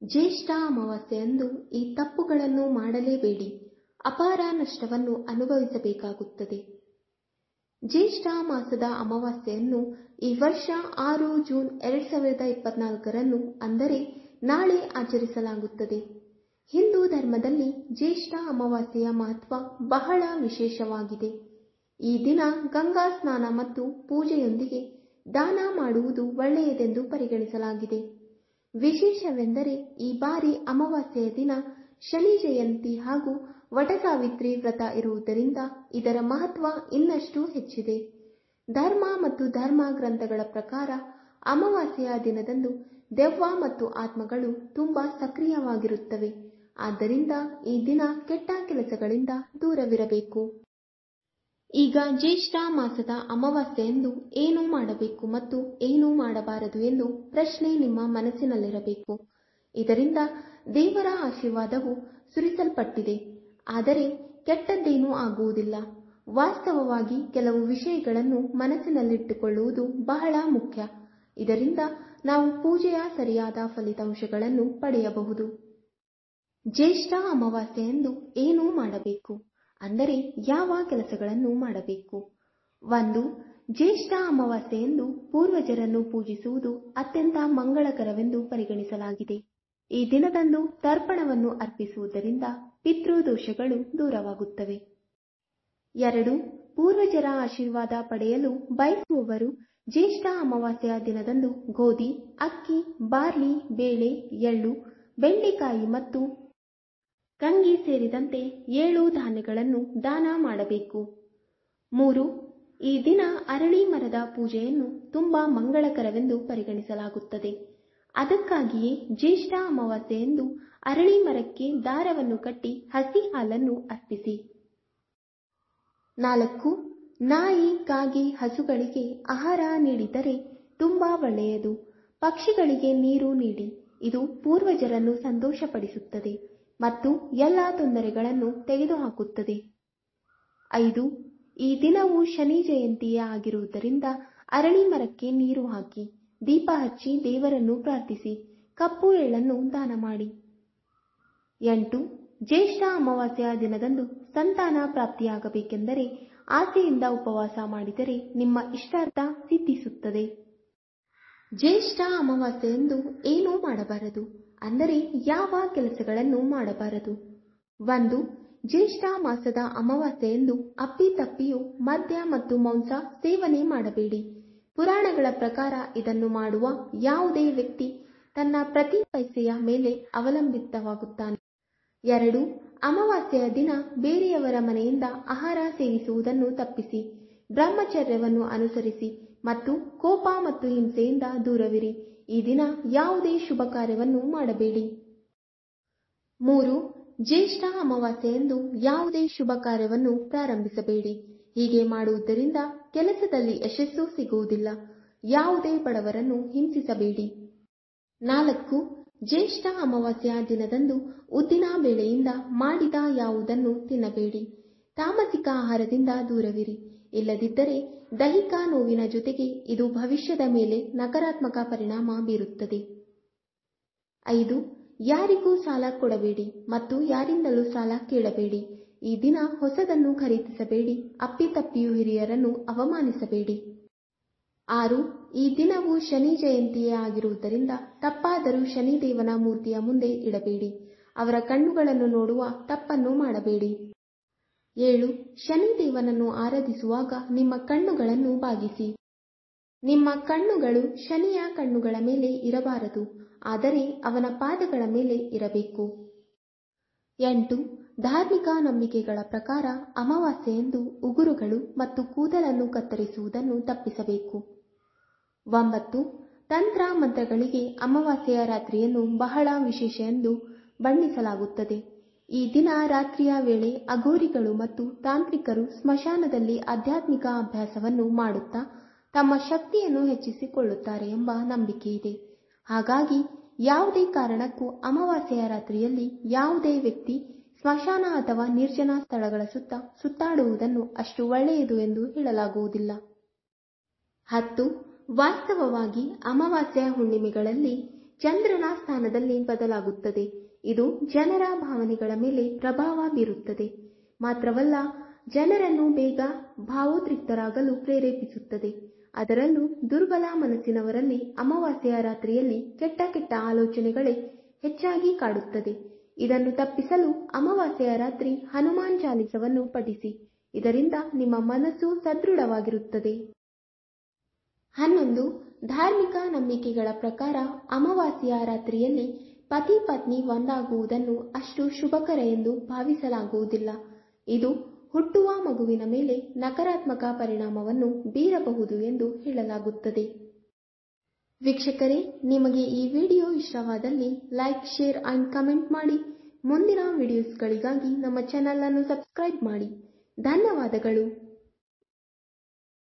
ಜ್ಯೇಷ್ಠ ಅಮಾವಾಸ್ಯೆಯಂದು ಈ ತಪ್ಪುಗಳನ್ನು ಮಾಡಲೇಬೇಡಿ, ಅಪಾರ ನಷ್ಟವನ್ನು ಅನುಭವಿಸಬೇಕಾಗುತ್ತದೆ. ಜ್ಯೇಷ್ಠ ಮಾಸದ ಅಮಾವಾಸ್ಯೆಯನ್ನು ಈ ವರ್ಷ 6 ಜೂನ್ 2024 ಅಂದರೆ ನಾಳೆ ಆಚರಿಸಲಾಗುತ್ತದೆ. ಹಿಂದೂ ಧರ್ಮದಲ್ಲಿ ಜ್ಯೇಷ್ಠ ಅಮಾವಾಸ್ಯೆಯ ಮಹತ್ವ ಬಹಳ ವಿಶೇಷವಾಗಿದೆ. ಈ ದಿನ ಗಂಗಾ ಸ್ನಾನ ಮತ್ತು ಪೂಜೆಯೊಂದಿಗೆ ದಾನ ಮಾಡುವುದು ಒಳ್ಳೆಯದೆಂದು ಪರಿಗಣಿಸಲಾಗಿದೆ. ವಿಶೇಷವೆಂದರೆ ಈ ಬಾರಿ ಅಮಾವಾಸ್ಯೆಯ ದಿನ ಶನಿ ಜಯಂತಿ ಹಾಗೂ ವಟಸಾವಿತ್ರಿ ವ್ರತ ಇರುವುದರಿಂದ ಇದರ ಮಹತ್ವ ಇನ್ನಷ್ಟು ಹೆಚ್ಚಿದೆ. ಧರ್ಮ ಮತ್ತು ಧರ್ಮ ಗ್ರಂಥಗಳ ಪ್ರಕಾರ ಅಮಾವಾಸ್ಯೆಯ ದಿನದಂದು ದೆವ್ವ ಮತ್ತು ಆತ್ಮಗಳು ತುಂಬಾ ಸಕ್ರಿಯವಾಗಿರುತ್ತವೆ. ಆದ್ದರಿಂದ ಈ ದಿನ ಕೆಟ್ಟ ಕೆಲಸಗಳಿಂದ ದೂರವಿರಬೇಕು. ಈಗ ಜ್ಯೇಷ್ಠ ಮಾಸದ ಅಮಾವಾಸ್ಯೆಯಂದು ಏನು ಮಾಡಬೇಕು ಮತ್ತು ಏನು ಮಾಡಬಾರದು ಎಂದು ಪ್ರಶ್ನೆ ನಿಮ್ಮ ಮನಸ್ಸಿನಲ್ಲಿರಬೇಕು. ಇದರಿಂದ ದೇವರ ಆಶೀರ್ವಾದವು ಸುರಿಸಲ್ಪಟ್ಟಿದೆ, ಆದರೆ ಕೆಟ್ಟದ್ದೇನೂ ಆಗುವುದಿಲ್ಲ. ವಾಸ್ತವವಾಗಿ ಕೆಲವು ವಿಷಯಗಳನ್ನು ಮನಸ್ಸಿನಲ್ಲಿಟ್ಟುಕೊಳ್ಳುವುದು ಬಹಳ ಮುಖ್ಯ. ಇದರಿಂದ ನಾವು ಪೂಜೆಯ ಸರಿಯಾದ ಫಲಿತಾಂಶಗಳನ್ನು ಪಡೆಯಬಹುದು. ಜ್ಯೇಷ್ಠ ಅಮಾವಾಸ್ಯೆಯಂದು ಏನು ಮಾಡಬೇಕು, ಅಂದರೆ ಯಾವ ಕೆಲಸಗಳನ್ನು ಮಾಡಬೇಕು? 1. ಜ್ಯೇಷ್ಠ ಅಮಾವಾಸ್ಯೆಯಂದು ಪೂರ್ವಜರನ್ನು ಪೂಜಿಸುವುದು ಅತ್ಯಂತ ಮಂಗಳಕರವೆಂದು ಪರಿಗಣಿಸಲಾಗಿದೆ. ಈ ದಿನದಂದು ತರ್ಪಣವನ್ನು ಅರ್ಪಿಸುವುದರಿಂದ ಪಿತೃದೋಷಗಳು ದೂರವಾಗುತ್ತವೆ. 2. ಪೂರ್ವಜರ ಆಶೀರ್ವಾದ ಪಡೆಯಲು ಬಯಸುವವರು ಜ್ಯೇಷ್ಠ ಅಮಾವಾಸ್ಯೆಯ ದಿನದಂದು ಗೋಧಿ, ಅಕ್ಕಿ, ಬಾರ್ಲಿ, ಬೇಳೆ, ಎಳ್ಳು, ಬೆಂಡೆಕಾಯಿ ಮತ್ತು ಕಂಗಿ ಸೇರಿದಂತೆ 7 ಧಾನ್ಯಗಳನ್ನು ದಾನ ಮಾಡಬೇಕು. 3. ಈ ದಿನ ಅರಳಿ ಮರದ ಪೂಜೆಯನ್ನು ತುಂಬಾ ಮಂಗಳಕರವೆಂದು ಪರಿಗಣಿಸಲಾಗುತ್ತದೆ. ಅದಕ್ಕಾಗಿಯೇ ಜ್ಯೇಷ್ಠ ಅಮಾವಾಸ್ಯೆಯಂದು ಅರಳಿ ಮರಕ್ಕೆ ದಾರವನ್ನು ಕಟ್ಟಿ ಹಸಿ ಹಾಲನ್ನು ಅರ್ಪಿಸಿ. 4. ನಾಯಿ, ಕಾಗೆ, ಹಸುಗಳಿಗೆ ಆಹಾರ ನೀಡಿದರೆ ತುಂಬಾ ಒಳ್ಳೆಯದು. ಪಕ್ಷಿಗಳಿಗೆ ನೀರು ನೀಡಿ. ಇದು ಪೂರ್ವಜರನ್ನು ಸಂತೋಷಪಡಿಸುತ್ತದೆ ಮತ್ತು ಎಲ್ಲ ತೊಂದರೆಗಳನ್ನು ತೆಗೆದುಹಾಕುತ್ತದೆ. 5. ಈ ದಿನವು ಶನಿ ಜಯಂತಿಯೇ ಆಗಿರುವುದರಿಂದ ಅರಳಿ ಮರಕ್ಕೆ ನೀರು ಹಾಕಿ, ದೀಪ ಹಚ್ಚಿ ದೇವರನ್ನು ಪ್ರಾರ್ಥಿಸಿ, ಕಪ್ಪು ಎಳ್ಳನ್ನು ದಾನ ಮಾಡಿ. 8. ಜ್ಯೇಷ್ಠ ಅಮಾವಾಸ್ಯೆಯ ದಿನದಂದು ಸಂತಾನ ಪ್ರಾಪ್ತಿಯಾಗಬೇಕೆಂದರೆ ಆಸೆಯಿಂದ ಉಪವಾಸ ಮಾಡಿದರೆ ನಿಮ್ಮ ಇಷ್ಟಾರ್ಥ ಸಿದ್ಧಿಸುತ್ತದೆ. ಜ್ಯೇಷ್ಠ ಅಮಾವಾಸ್ಯೆಯಂದು ಏನೂ ಮಾಡಬಾರದು, ಅಂದರೆ ಯಾವ ಕೆಲಸಗಳನ್ನು ಮಾಡಬಾರದು? 1. ಜ್ಯೇಷ್ಠ ಮಾಸದ ಅಮಾವಾಸ್ಯೆಯಂದು ಅಪ್ಪಿತಪ್ಪಿಯೂ ಮದ್ಯ ಮತ್ತು ಮಾಂಸ ಸೇವನೆ ಮಾಡಬೇಡಿ. ಪುರಾಣಗಳ ಪ್ರಕಾರ ಇದನ್ನು ಮಾಡುವ ಯಾವುದೇ ವ್ಯಕ್ತಿ ತನ್ನ ಪ್ರತಿ ಪೈಸೆಯ ಮೇಲೆ ಅವಲಂಬಿತವಾಗುತ್ತಾನೆ. 2. ಅಮಾವಾಸ್ಯೆಯ ದಿನ ಬೇರೆಯವರ ಮನೆಯಿಂದ ಆಹಾರ ಸೇವಿಸುವುದನ್ನು ತಪ್ಪಿಸಿ, ಬ್ರಹ್ಮಚರ್ಯವನ್ನು ಅನುಸರಿಸಿ ಮತ್ತು ಕೋಪ ಮತ್ತು ಹಿಂಸೆಯಿಂದ ದೂರವಿರಿ. ಈ ದಿನ ಯಾವುದೇ ಶುಭ ಕಾರ್ಯವನ್ನು ಮಾಡಬೇಡಿ. 3. ಜ್ಯೇಷ್ಠ ಅಮಾವಾಸ್ಯೆಯಂದು ಯಾವುದೇ ಶುಭ ಕಾರ್ಯವನ್ನು ಪ್ರಾರಂಭಿಸಬೇಡಿ. ಹೀಗೆ ಮಾಡುವುದರಿಂದ ಕೆಲಸದಲ್ಲಿ ಯಶಸ್ಸು ಸಿಗುವುದಿಲ್ಲ. ಯಾವುದೇ ಬಡವರನ್ನು ಹಿಂಸಿಸಬೇಡಿ. 4. ಜ್ಯೇಷ್ಠ ಅಮಾವಾಸ್ಯೆಯ ದಿನದಂದು ಉದ್ದಿನ ಬೇಳೆಯಿಂದ ಮಾಡಿದ ಯಾವುದನ್ನು ತಿನ್ನಬೇಡಿ. ತಾಮಸಿಕ ಆಹಾರದಿಂದ ದೂರವಿರಿ. ಇಲ್ಲದಿದ್ದರೆ ದೈಹಿಕ ನೋವಿನ ಜೊತೆಗೆ ಇದು ಭವಿಷ್ಯದ ಮೇಲೆ ನಕಾರಾತ್ಮಕ ಪರಿಣಾಮ ಬೀರುತ್ತದೆ. 5. ಯಾರಿಗೂ ಸಾಲ ಕೊಡಬೇಡಿ ಮತ್ತು ಯಾರಿಂದಲೂ ಸಾಲ ಕೇಳಬೇಡಿ. ಈ ದಿನ ಹೊಸದನ್ನು ಖರೀದಿಸಬೇಡಿ. ಅಪ್ಪಿತಪ್ಪಿಯೂ ಹಿರಿಯರನ್ನು ಅವಮಾನಿಸಬೇಡಿ. 6. ಈ ದಿನವು ಶನಿ ಜಯಂತಿಯೇ ಆಗಿರುವುದರಿಂದ ತಪ್ಪಾದರೂ ಶನಿದೇವನ ಮೂರ್ತಿಯ ಮುಂದೆ ಇಡಬೇಡಿ. ಅವರ ಕಣ್ಣುಗಳನ್ನು ನೋಡುವ ತಪ್ಪನ್ನು ಮಾಡಬೇಡಿ. 7. ಶನಿದೇವನನ್ನು ಆರಾಧಿಸುವಾಗ ನಿಮ್ಮ ಕಣ್ಣುಗಳನ್ನು ಬಾಗಿಸಿ. ನಿಮ್ಮ ಕಣ್ಣುಗಳು ಶನಿಯ ಕಣ್ಣುಗಳ ಮೇಲೆ ಇರಬಾರದು, ಆದರೆ ಅವನ ಪಾದಗಳ ಮೇಲೆ ಇರಬೇಕು. 8. ಧಾರ್ಮಿಕ ನಂಬಿಕೆಗಳ ಪ್ರಕಾರ ಅಮಾವಾಸ್ಯೆಯಂದು ಉಗುರುಗಳು ಮತ್ತು ಕೂದಲನ್ನು ಕತ್ತರಿಸುವುದನ್ನು ತಪ್ಪಿಸಬೇಕು. 9. ತಂತ್ರ ಮಂತ್ರಗಳಿಗೆ ಅಮಾವಾಸ್ಯೆಯ ರಾತ್ರಿಯನ್ನು ಬಹಳ ವಿಶೇಷ ಎಂದು ಬಣ್ಣಿಸಲಾಗುತ್ತದೆ. ಈ ದಿನ ರಾತ್ರಿಯ ವೇಳೆ ಅಘೋರಿಗಳು ಮತ್ತು ತಾಂತ್ರಿಕರು ಸ್ಮಶಾನದಲ್ಲಿ ಆಧ್ಯಾತ್ಮಿಕ ಅಭ್ಯಾಸವನ್ನು ಮಾಡುತ್ತಾ ತಮ್ಮ ಶಕ್ತಿಯನ್ನು ಹೆಚ್ಚಿಸಿಕೊಳ್ಳುತ್ತಾರೆ ಎಂಬ ನಂಬಿಕೆಯಿದೆ. ಹಾಗಾಗಿ ಯಾವುದೇ ಕಾರಣಕ್ಕೂ ಅಮಾವಾಸ್ಯೆಯ ರಾತ್ರಿಯಲ್ಲಿ ಯಾವುದೇ ವ್ಯಕ್ತಿ ಸ್ಮಶಾನ ಅಥವಾ ನಿರ್ಜನ ಸ್ಥಳಗಳ ಸುತ್ತ ಸುತ್ತಾಡುವುದನ್ನು ಅಷ್ಟು ಒಳ್ಳೆಯದು ಎಂದು ಹೇಳಲಾಗುವುದಿಲ್ಲ. 10. ವಾಸ್ತವವಾಗಿ ಅಮಾವಾಸ್ಯೆಯ ಹುಣ್ಣಿಮೆಗಳಲ್ಲಿ ಚಂದ್ರನ ಸ್ಥಾನದಲ್ಲಿ ಬದಲಾಗುತ್ತದೆ. ಇದು ಜನರ ಭಾವನೆಗಳ ಮೇಲೆ ಪ್ರಭಾವ ಬೀರುತ್ತದೆ. ಮಾತ್ರವಲ್ಲ, ಜನರನ್ನು ಬೇಗ ಭಾವೋದ್ರಿಕ್ತರಾಗಲು ಪ್ರೇರೇಪಿಸುತ್ತದೆ. ಅದರಲ್ಲೂ ದುರ್ಬಲ ಮನಸ್ಸಿನವರಲ್ಲಿ ಅಮಾವಾಸ್ಯೆಯ ರಾತ್ರಿಯಲ್ಲಿ ಕೆಟ್ಟ ಆಲೋಚನೆಗಳೇ ಹೆಚ್ಚಾಗಿ ಕಾಡುತ್ತದೆ. ಇದನ್ನು ತಪ್ಪಿಸಲು ಅಮಾವಾಸ್ಯೆಯ ರಾತ್ರಿ ಹನುಮಾನ್ ಚಾಲಿಸವನ್ನು ಪಠಿಸಿ. ಇದರಿಂದ ನಿಮ್ಮ ಮನಸ್ಸು ಸದೃಢವಾಗಿರುತ್ತದೆ. 11. ಧಾರ್ಮಿಕ ನಂಬಿಕೆಗಳ ಪ್ರಕಾರ ಅಮಾವಾಸ್ಯೆಯ ರಾತ್ರಿಯಲ್ಲಿ ಪತಿ ಪತ್ನಿ ಒಂದಾಗುವುದನ್ನು ಅಷ್ಟು ಶುಭಕರ ಎಂದು ಭಾವಿಸಲಾಗುವುದಿಲ್ಲ. ಇದು ಹುಟ್ಟುವ ಮಗುವಿನ ಮೇಲೆ ನಕಾರಾತ್ಮಕ ಪರಿಣಾಮವನ್ನು ಬೀರಬಹುದು ಎಂದು ಹೇಳಲಾಗುತ್ತದೆ. ವೀಕ್ಷಕರೇ, ನಿಮಗೆ ಈ ವಿಡಿಯೋ ಇಷ್ಟವಾದಲ್ಲಿ ಲೈಕ್, ಶೇರ್ ಅಂಡ್ ಕಮೆಂಟ್ ಮಾಡಿ. ಮುಂದಿನ ವಿಡಿಯೋಸ್ಗಳಿಗಾಗಿ ನಮ್ಮ ಚಾನೆಲ್ ಅನ್ನು ಸಬ್ಸ್ಕ್ರೈಬ್ ಮಾಡಿ. ಧನ್ಯವಾದಗಳು.